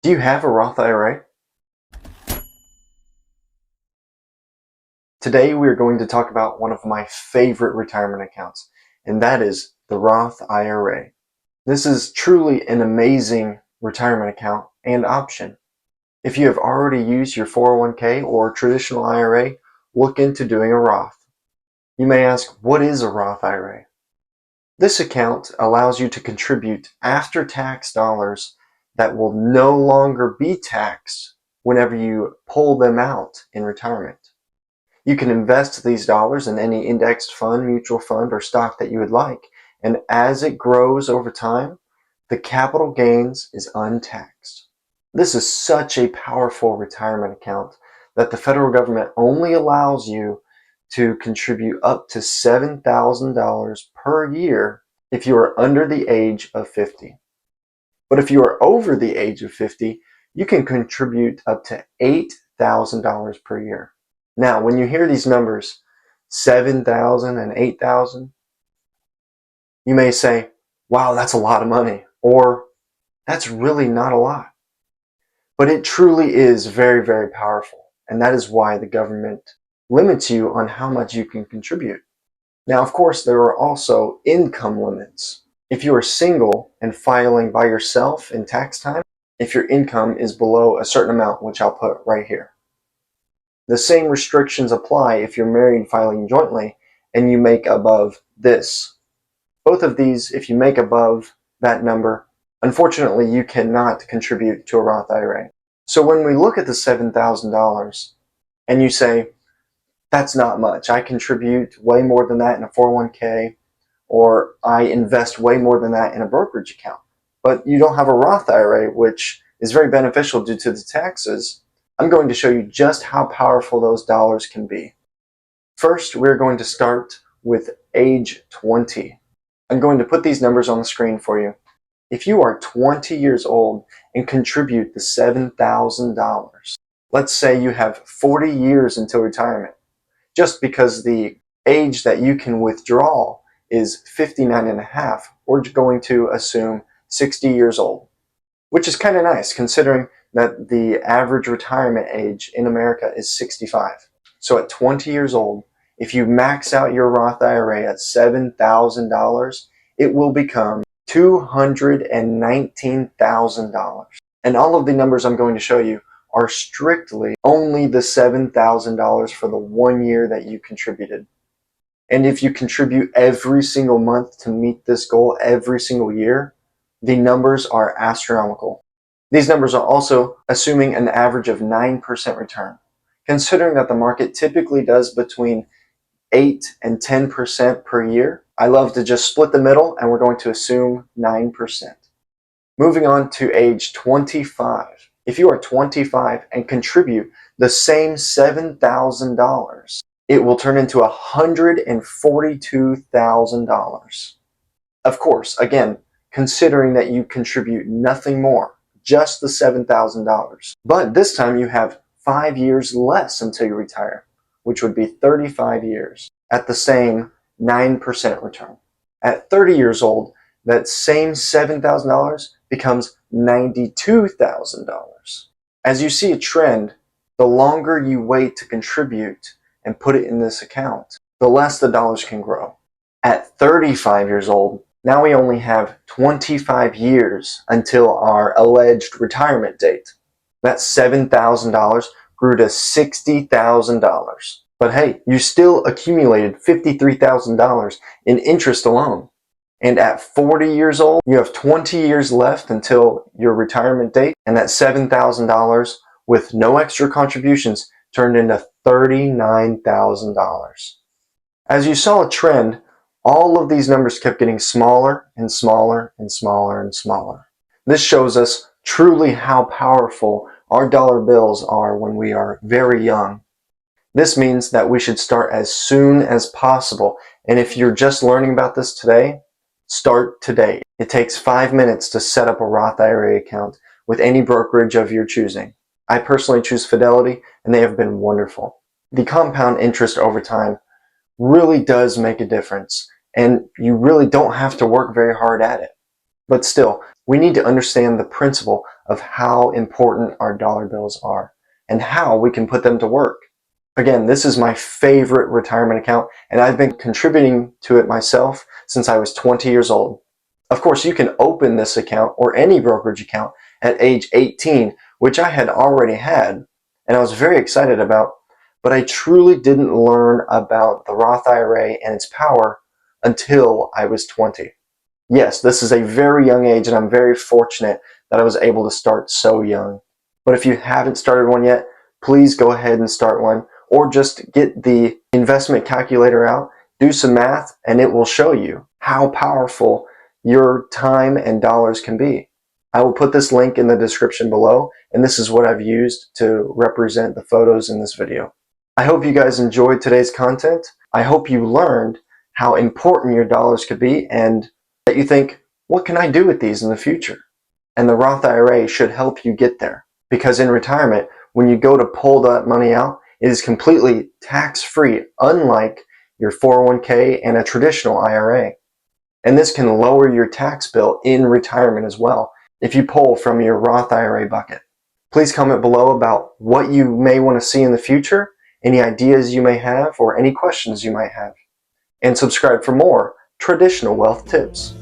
Do you have a Roth IRA? Today we are going to talk about one of my favorite retirement accounts, and that is the Roth IRA. This is truly an amazing retirement account and option. If you have already used your 401k or traditional IRA, look into doing a Roth. You may ask, what is a Roth IRA? This account allows you to contribute after-tax dollars that will no longer be taxed whenever you pull them out in retirement. You can invest these dollars in any indexed fund, mutual fund, or stock that you would like, and as it grows over time, the capital gains is untaxed. This is such a powerful retirement account that the federal government only allows you to contribute up to $7,000 per year if you are under the age of 50. But if you are over the age of 50, you can contribute up to $8,000 per year. Now, when you hear these numbers, 7,000 and 8,000, you may say, wow, that's a lot of money, or that's really not a lot. But it truly is very, very powerful, and that is why the government limits you on how much you can contribute. Now, of course, there are also income limits. If you are single and filing by yourself in tax time, if your income is below a certain amount, which I'll put right here. The same restrictions apply if you're married filing jointly and you make above this. Both of these, if you make above that number, unfortunately, you cannot contribute to a Roth IRA. So when we look at the $7,000 and you say, that's not much, I contribute way more than that in a 401k, or I invest way more than that in a brokerage account, but you don't have a Roth IRA, which is very beneficial due to the taxes, I'm going to show you just how powerful those dollars can be. First, we're going to start with age 20. I'm going to put these numbers on the screen for you. If you are 20 years old and contribute the $7,000, let's say you have 40 years until retirement, just because the age that you can withdraw is 59 and a half, we're going to assume 60 years old, which is kind of nice considering that the average retirement age in America is 65. So at 20 years old, if you max out your Roth IRA at $7,000, it will become $219,000. And all of the numbers I'm going to show you are strictly only the $7,000 for the 1 year that you contributed. And if you contribute every single month to meet this goal every single year, the numbers are astronomical. These numbers are also assuming an average of 9% return. Considering that the market typically does between 8 and 10% per year, I love to just split the middle and we're going to assume 9%. Moving on to age 25. If you are 25 and contribute the same $7,000, it will turn into $142,000. Of course, again, considering that you contribute nothing more, just the $7,000. But this time you have 5 years less until you retire, which would be 35 years at the same 9% return. At 30 years old, that same $7,000 becomes $92,000. As you see a trend, the longer you wait to contribute and put it in this account, the less the dollars can grow. At 35 years old, now we only have 25 years until our alleged retirement date. That $7,000 grew to $60,000. But hey, you still accumulated $53,000 in interest alone. And at 40 years old, you have 20 years left until your retirement date, and that $7,000 with no extra contributions turned into $39,000. As you saw a trend, all of these numbers kept getting smaller and smaller and smaller and smaller. This shows us truly how powerful our dollar bills are when we are very young. This means that we should start as soon as possible. And if you're just learning about this today, start today. It takes 5 minutes to set up a Roth IRA account with any brokerage of your choosing. I personally choose Fidelity, and they have been wonderful. The compound interest over time really does make a difference, and you really don't have to work very hard at it. But still, We need to understand the principle of how important our dollar bills are and how we can put them to work. Again, this is my favorite retirement account, and I've been contributing to it myself since I was 20 years old. Of course, you can open this account or any brokerage account at age 18, which I had already had, and I was very excited about, but I truly didn't learn about the Roth IRA and its power until I was 20. Yes, this is a very young age, and I'm very fortunate that I was able to start so young. But if you haven't started one yet, please go ahead and start one, or just get the investment calculator out, do some math, and it will show you how powerful your time and dollars can be. I will put this link in the description below, and this is what I've used to represent the photos in this video. I hope you guys enjoyed today's content. I hope you learned how important your dollars could be, and that you think, what can I do with these in the future? And the Roth IRA should help you get there. Because in retirement, when you go to pull that money out, it is completely tax-free, unlike your 401k and a traditional IRA. And this can lower your tax bill in retirement as well if you pull from your Roth IRA bucket. Please comment below about what you may want to see in the future, any ideas you may have, or any questions you might have. And subscribe for more traditional wealth tips.